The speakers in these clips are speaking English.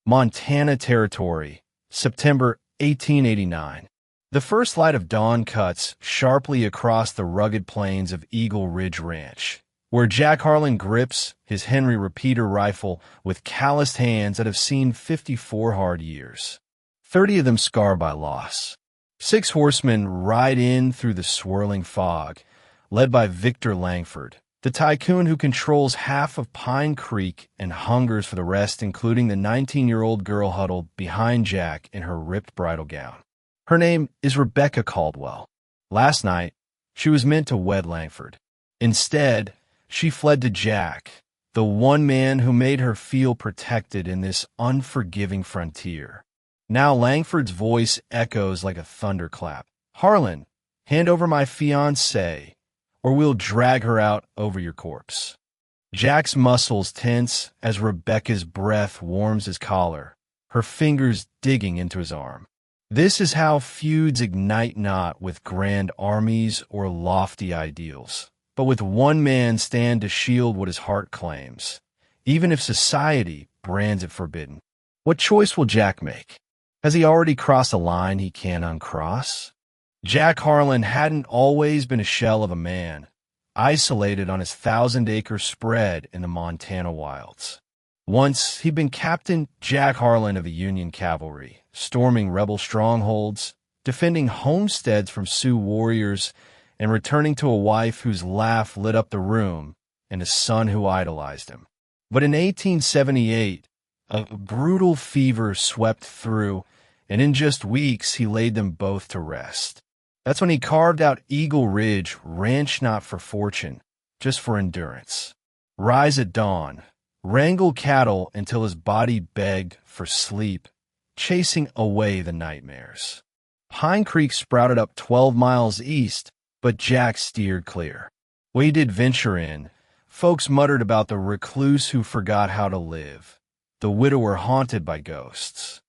Montana Territory, September 1889. The first light of dawn cuts sharply across the rugged plains of Eagle Ridge Ranch, where Jack Harlan grips his Henry repeater rifle with calloused hands that have seen 54 hard years, 30 of them scarred by loss. 6 horsemen ride in through the swirling fog, led by Victor Langford, the tycoon who controls half of Pine Creek and hungers for the rest, including the 19-year-old girl huddled behind Jack in her ripped bridal gown. Her name is Rebecca Caldwell. Last night, she was meant to wed Langford. Instead, she fled to Jack, the one man who made her feel protected in this unforgiving frontier. Now Langford's voice echoes like a thunderclap. "Harlan, hand over my fiancée, or we'll drag her out over your corpse." Jack's muscles tense as Rebecca's breath warms his collar, her fingers digging into his arm. This is how feuds ignite, not with grand armies or lofty ideals, but with one man stand to shield what his heart claims, even if society brands it forbidden. What choice will Jack make? Has he already crossed a line he can't uncross? Jack Harlan hadn't always been a shell of a man, isolated on his 1,000-acre spread in the Montana wilds. Once, he'd been Captain Jack Harlan of the Union Cavalry, storming rebel strongholds, defending homesteads from Sioux warriors, and returning to a wife whose laugh lit up the room and a son who idolized him. But in 1878, a brutal fever swept through, and in just weeks he laid them both to rest. That's when he carved out Eagle Ridge Ranch, not for fortune, just for endurance. Rise at dawn, wrangle cattle until his body begged for sleep, chasing away the nightmares. Pine Creek sprouted up 12 miles east, but Jack steered clear. When he did venture in, folks muttered about the recluse who forgot how to live, the widower haunted by ghosts.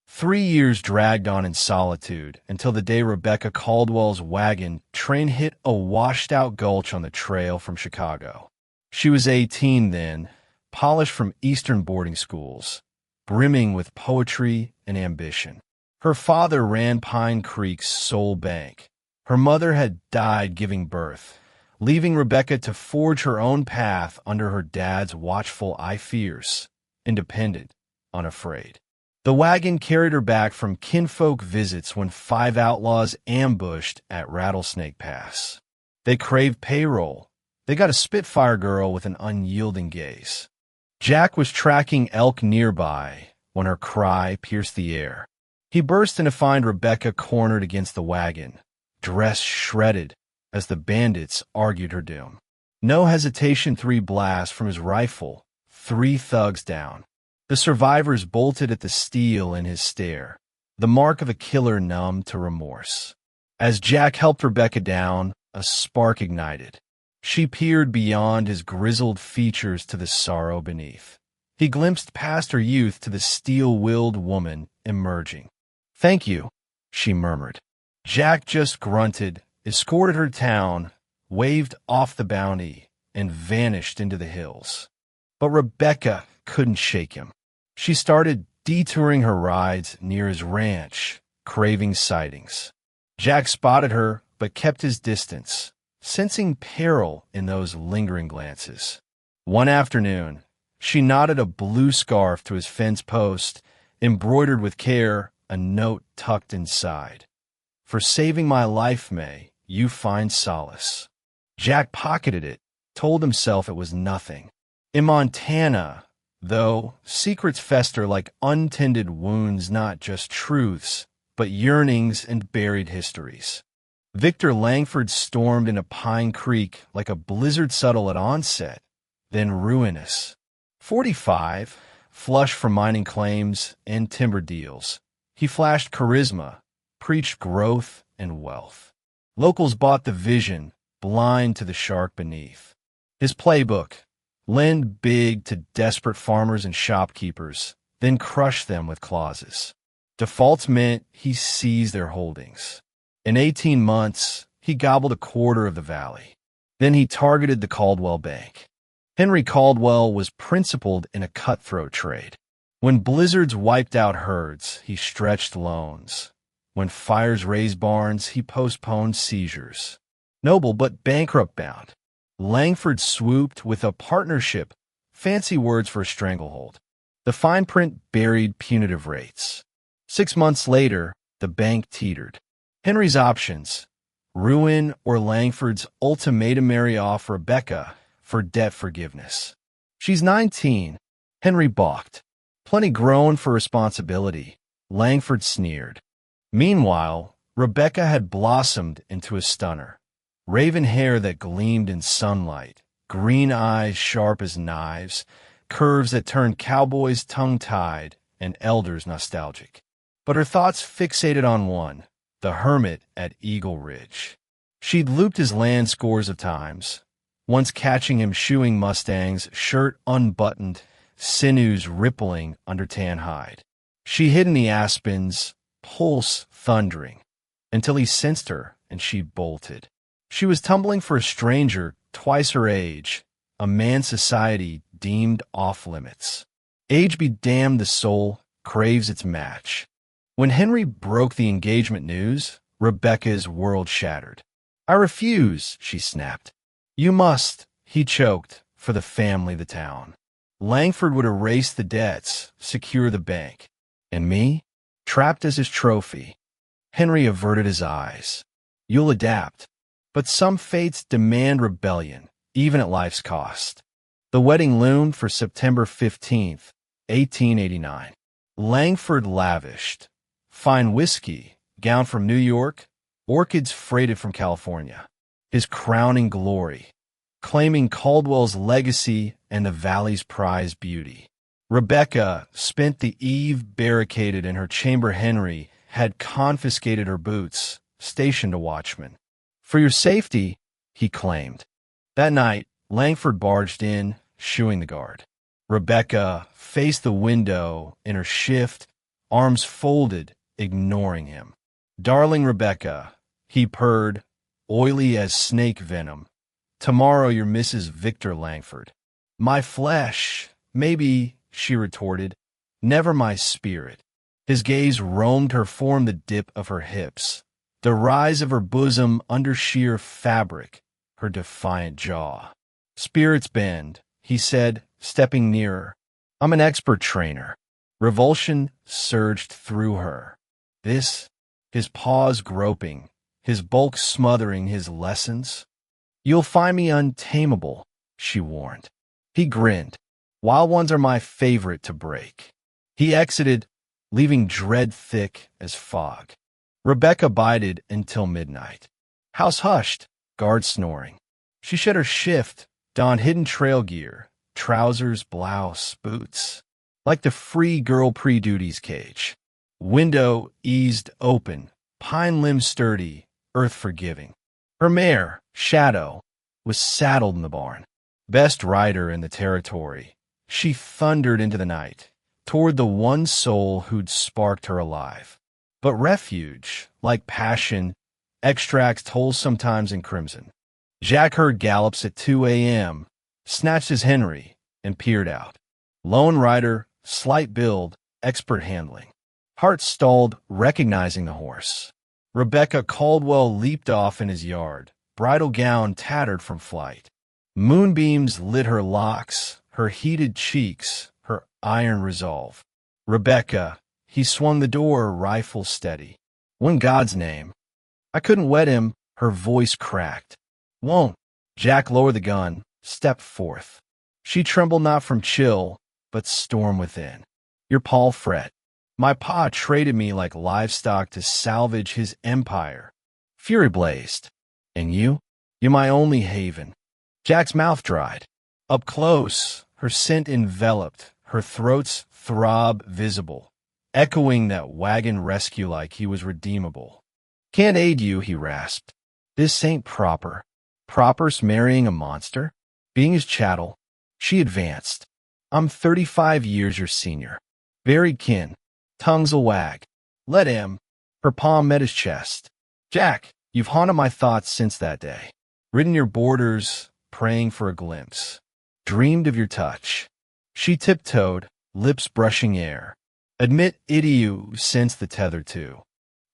3 years dragged on in solitude until the day Rebecca Caldwell's wagon train hit a washed-out gulch on the trail from Chicago. She was 18 then, polished from Eastern boarding schools, brimming with poetry and ambition. Her father ran Pine Creek's sole bank. Her mother had died giving birth, leaving Rebecca to forge her own path under her dad's watchful eye, fierce, independent, unafraid. The wagon carried her back from kinfolk visits when 5 outlaws ambushed at Rattlesnake Pass. They craved payroll. They got a Spitfire girl with an unyielding gaze. Jack was tracking elk nearby when her cry pierced the air. He burst in to find Rebecca cornered against the wagon, dress shredded as the bandits argued her doom. No hesitation, 3 blasts from his rifle, 3 thugs down. The survivors bolted at the steel in his stare, the mark of a killer numb to remorse. As Jack helped Rebecca down, a spark ignited. She peered beyond his grizzled features to the sorrow beneath. He glimpsed past her youth to the steel-willed woman emerging. "Thank you," she murmured. Jack just grunted, escorted her down, waved off the bounty, and vanished into the hills. But Rebecca couldn't shake him. She started detouring her rides near his ranch, craving sightings. Jack spotted her, but kept his distance, sensing peril in those lingering glances. One afternoon, she knotted a blue scarf to his fence post, embroidered with care, a note tucked inside. "For saving my life, May, you find solace." Jack pocketed it, told himself it was nothing. In Montana, though, secrets fester like untended wounds, not just truths, but yearnings and buried histories. Victor Langford stormed into Pine Creek like a blizzard, subtle at onset, then ruinous. 45, flush from mining claims and timber deals, he flashed charisma, preached growth and wealth. Locals bought the vision, blind to the shark beneath. His playbook: lend big to desperate farmers and shopkeepers, then crush them with clauses. Defaults meant he seized their holdings. In 18 months, he gobbled a quarter of the valley. Then he targeted the Caldwell Bank. Henry Caldwell was principled in a cutthroat trade. When blizzards wiped out herds, he stretched loans. When fires razed barns, he postponed seizures. Noble but bankrupt-bound, Langford swooped with a partnership, fancy words for a stranglehold. The fine print buried punitive rates. 6 months later, the bank teetered. Henry's options: ruin or Langford's ultimatumary offer Rebecca for debt forgiveness. She's 19. Henry balked. Plenty grown for responsibility. Langford sneered. Meanwhile, Rebecca had blossomed into a stunner. Raven hair that gleamed in sunlight, green eyes sharp as knives, curves that turned cowboys tongue-tied and elders nostalgic. But her thoughts fixated on one, the hermit at Eagle Ridge. She'd looped his land scores of times, once catching him shoeing mustangs, shirt unbuttoned, sinews rippling under tan hide. She hid in the aspens, pulse thundering, until he sensed her and she bolted. She was tumbling for a stranger twice her age, a man society deemed off-limits. Age be damned, the soul craves its match. When Henry broke the engagement news, Rebecca's world shattered. "I refuse," she snapped. "You must," he choked, "for the family, the town." Langford would erase the debts, secure the bank. And me? Trapped as his trophy. Henry averted his eyes. "You'll adapt. But some fates demand rebellion, even at life's cost." The wedding loomed for September 15th, 1889. Langford lavished. Fine whiskey, gown from New York, orchids freighted from California. His crowning glory, claiming Caldwell's legacy and the valley's prized beauty. Rebecca spent the eve barricaded in her chamber. Henry had confiscated her boots, stationed a watchman. "For your safety," he claimed. That night, Langford barged in, shooing the guard. Rebecca faced the window in her shift, arms folded, ignoring him. "Darling Rebecca," he purred, oily as snake venom. "Tomorrow you're Mrs. Victor Langford." "My flesh, maybe," she retorted. "Never my spirit." His gaze roamed her form, the dip of her hips, the rise of her bosom under sheer fabric, her defiant jaw. "Spirits bend," he said, stepping nearer. "I'm an expert trainer." Revulsion surged through her. This, his paws groping, his bulk smothering his lessons. "You'll find me untamable," she warned. He grinned. "Wild ones are my favorite to break." He exited, leaving dread thick as fog. Rebecca bided until midnight. House hushed, guard snoring. She shed her shift, donned hidden trail gear, trousers, blouse, boots, like the free girl pre-duties cage. Window eased open, pine limb sturdy, earth forgiving. Her mare, Shadow, was saddled in the barn. Best rider in the territory, she thundered into the night, toward the one soul who'd sparked her alive. But refuge, like passion, extracts whole sometimes in crimson. Jack heard gallops at 2 a.m., snatched his Henry, and peered out. Lone rider, slight build, expert handling. Heart stalled, recognizing the horse. Rebecca Caldwell leaped off in his yard, bridal gown tattered from flight. Moonbeams lit her locks, her heated cheeks, her iron resolve. "Rebecca," he swung the door, rifle steady. "When God's name." "I couldn't wed him," her voice cracked. "Won't." Jack lowered the gun, stepped forth. She trembled not from chill, but storm within. "Your Paul fret. My pa traded me like livestock to salvage his empire." Fury blazed. "And you? You my only haven." Jack's mouth dried. Up close, her scent enveloped, her throat's throb visible, echoing that wagon rescue like he was redeemable. "Can't aid you," he rasped. "This ain't proper." Proper's marrying a monster? Being his chattel? She advanced. "I'm 35 years your senior. Buried kin. Tongues'll wag. Let him." Her palm met his chest. "Jack, you've haunted my thoughts since that day. Ridden your borders, praying for a glimpse. Dreamed of your touch." She tiptoed, lips brushing air. Admit it, you sensed the tether too.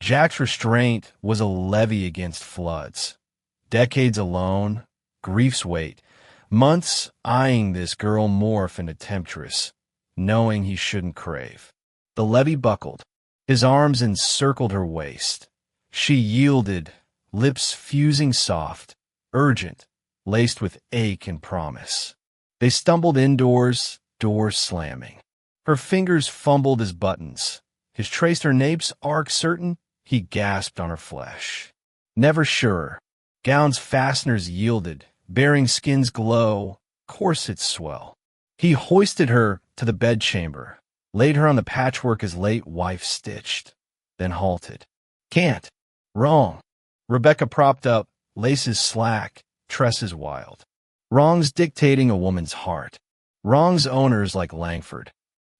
Jack's restraint was a levee against floods. Decades alone, grief's weight, months eyeing this girl morph into temptress, knowing he shouldn't crave. The levee buckled. His arms encircled her waist. She yielded, lips fusing soft, urgent, laced with ache and promise. They stumbled indoors, doors slamming. Her fingers fumbled his buttons. His traced her nape's arc certain, he gasped on her flesh. Never sure. Gown's fasteners yielded, bearing skin's glow, corsets swell. He hoisted her to the bedchamber, laid her on the patchwork his late wife stitched, then halted. Can't. Wrong. Rebecca propped up, laces slack, tresses wild. Wrong's dictating a woman's heart. Wrong's owners like Langford.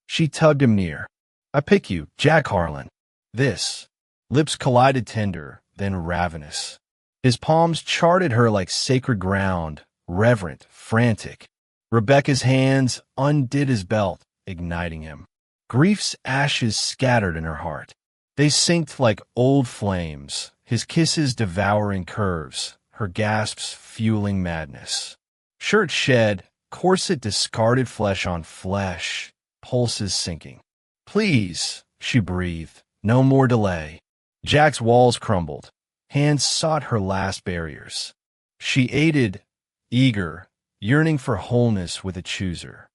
She tugged him near. I pick you, Jack Harlan. This. Lips collided tender, then ravenous. His palms charted her like sacred ground, reverent, frantic. Rebecca's hands undid his belt, igniting him. Grief's ashes scattered in her heart. They synced like old flames, his kisses devouring curves, her gasps fueling madness. Shirt shed, corset discarded flesh on flesh, pulses sinking. Please, she breathed, no more delay. Jack's walls crumbled. Hands sought her last barriers. She aided, eager, yearning for wholeness with a chooser.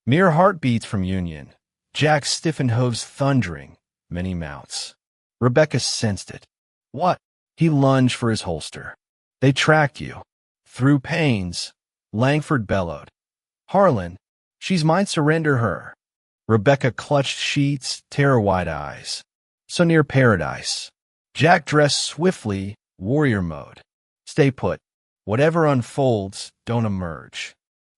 Mere heartbeats from union. Jack's stiffened hooves thundering, many mounts. Rebecca sensed it. What? He lunged for his holster. They tracked you. Through pains, Langford bellowed. Harlan, she's mine, surrender her. Rebecca clutched sheets, terror-wide eyes. So near paradise. Jack dressed swiftly, warrior mode. Stay put. Whatever unfolds, don't emerge.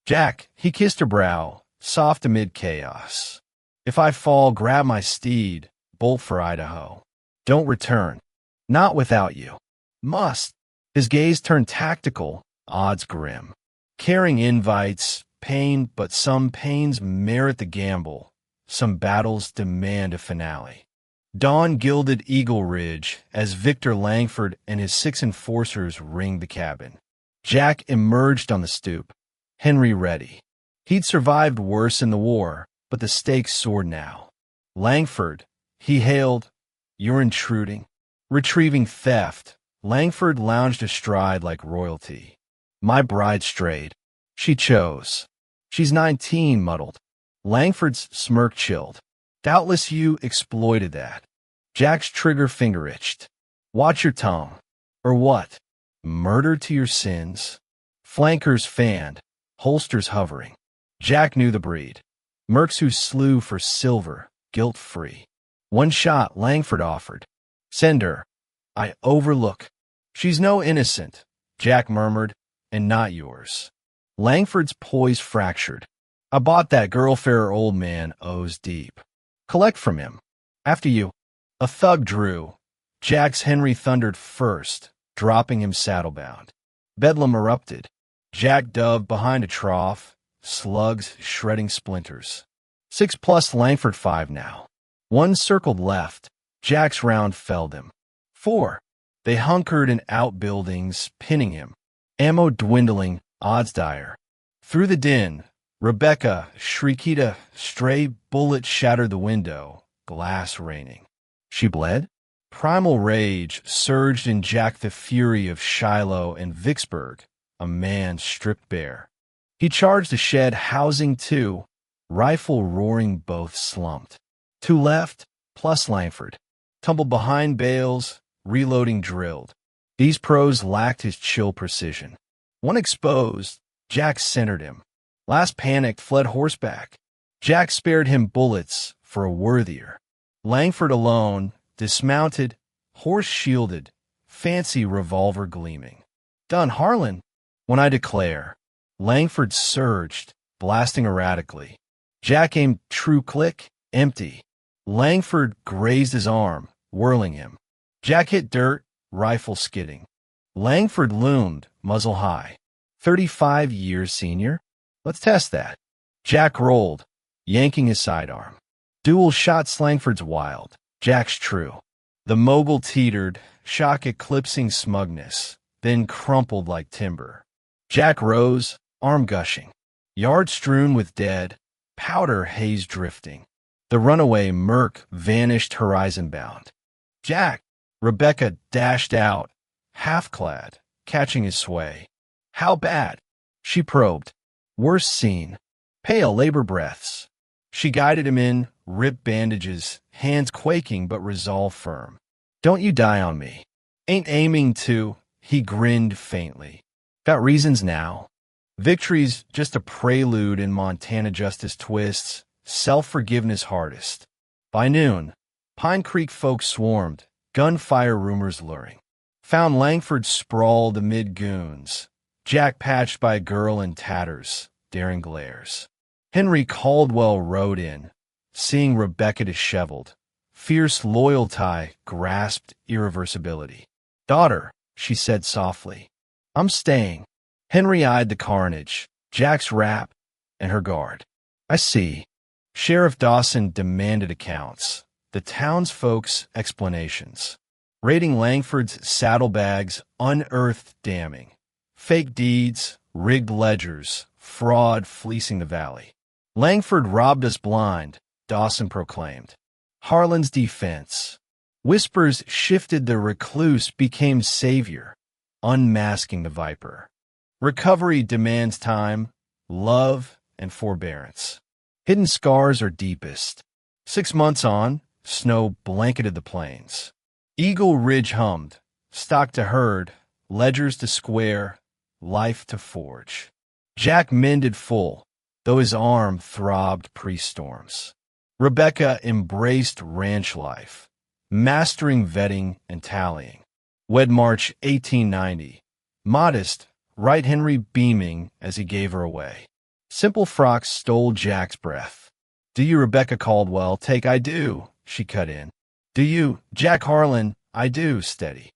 Jack, he kissed her brow, soft amid chaos. If I fall, grab my steed, bolt for Idaho. Don't return. Not without you. Must. His gaze turned tactical, odds grim. Carrying invites, pain, but some pains merit the gamble. Some battles demand a finale. Dawn gilded Eagle Ridge as Victor Langford and his 6 enforcers ringed the cabin. Jack emerged on the stoop, Henry ready. He'd survived worse in the war, but the stakes soared now. Langford, he hailed, you're intruding. Retrieving theft, Langford lounged astride like royalty. My bride strayed. She chose. She's 19, muddled. Langford's smirk chilled. Doubtless you exploited that. Jack's trigger finger itched. Watch your tongue. Or what? Murder to your sins? Flankers fanned, holsters hovering. Jack knew the breed. Mercs who slew for silver, guilt-free. One shot Langford offered. Send her. I overlook. She's no innocent, Jack murmured, and not yours. Langford's poise fractured. I bought that girl-fair old man owes deep. Collect from him. After you. A thug drew. Jack's Henry thundered first, dropping him saddlebound. Bedlam erupted. Jack dove behind a trough, slugs shredding splinters. 6+ Langford 5 now. 1 circled left. Jack's round felled him. 4. They hunkered in outbuildings, pinning him. Ammo dwindling, odds dire. Through the din, Rebecca, Shriekita, stray bullet shattered the window, glass raining. She bled? Primal rage surged in Jack, the fury of Shiloh and Vicksburg, a man stripped bare. He charged the shed housing 2, rifle roaring both slumped. 2 left, plus Langford. Tumbled behind bales, reloading drilled. These pros lacked his chill precision. One exposed, Jack centered him. Last panicked, fled horseback. Jack spared him bullets for a worthier. Langford alone, dismounted, horse shielded, fancy revolver gleaming. Done, Harlan. When I declare, Langford surged, blasting erratically. Jack aimed true click, empty. Langford grazed his arm, whirling him. Jack hit dirt, rifle skidding. Langford loomed, muzzle high. 35 years senior? Let's test that. Jack rolled. yanking his sidearm. Dual shot Slangford's wild, Jack's true. The mogul teetered, shock eclipsing smugness, then crumpled like timber. Jack rose, arm gushing, yard strewn with dead, powder haze drifting. The runaway murk vanished horizon-bound. Jack! Rebecca dashed out, half-clad, catching his sway. How bad? She probed. Worst scene. Pale labor breaths. She guided him in, ripped bandages, hands quaking but resolve firm. Don't you die on me. Ain't aiming to, he grinned faintly. Got reasons now. Victory's just a prelude in Montana justice twists, self-forgiveness hardest. By noon, Pine Creek folks swarmed, gunfire rumors luring. Found Langford sprawled amid goons, Jack patched by a girl in tatters, daring glares. Henry Caldwell rode in, seeing Rebecca disheveled. Fierce loyalty grasped irreversibility. Daughter, she said softly, I'm staying. Henry eyed the carnage, Jack's rap, and her guard. I see. Sheriff Dawson demanded accounts, the townsfolk's explanations. Raiding Langford's saddlebags unearthed damning. Fake deeds, rigged ledgers, fraud fleecing the valley. Langford robbed us blind, Dawson proclaimed. Harlan's defense. Whispers shifted the recluse became savior, unmasking the viper. Recovery demands time, love, and forbearance. Hidden scars are deepest. 6 months on, snow blanketed the plains. Eagle Ridge hummed, stock to herd, ledgers to square, life to forge. Jack mended full, though his arm throbbed pre-storms. Rebecca embraced ranch life, mastering vetting and tallying. Wed March 1890. Modest, Right Henry beaming as he gave her away. Simple frocks stole Jack's breath. Do you, Rebecca Caldwell, take I do, she cut in. Do you, Jack Harlan, I do, steady.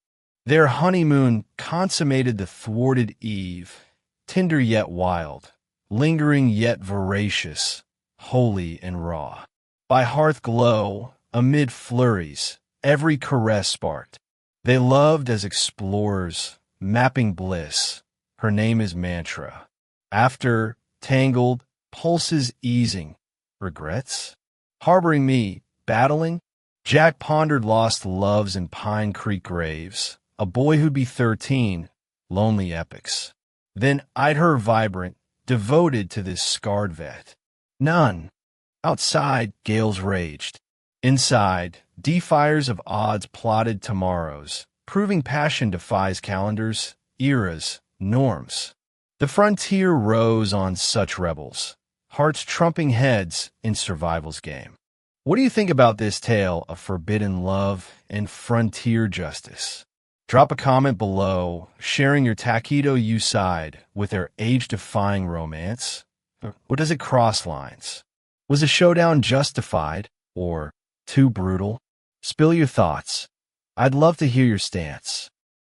Their honeymoon consummated the thwarted eve, tender yet wild, lingering yet voracious, holy and raw. By hearth glow, amid flurries, every caress sparked. They loved as explorers, mapping bliss. Her name is mantra. After, tangled, pulses easing. Regrets? Harboring me, battling? Jack pondered lost loves in Pine Creek graves. A boy who'd be 13, lonely epics. Then eyed her vibrant, devoted to this scarred vet. None. Outside, gales raged. Inside, defiers of odds plotted tomorrows, proving passion defies calendars, eras, norms. The frontier rose on such rebels, hearts trumping heads in survival's game. What do you think about this tale of forbidden love and frontier justice? Drop a comment below, sharing your taquito you side with their age-defying romance. Or does it cross lines? Was a showdown justified or too brutal? Spill your thoughts. I'd love to hear your stance.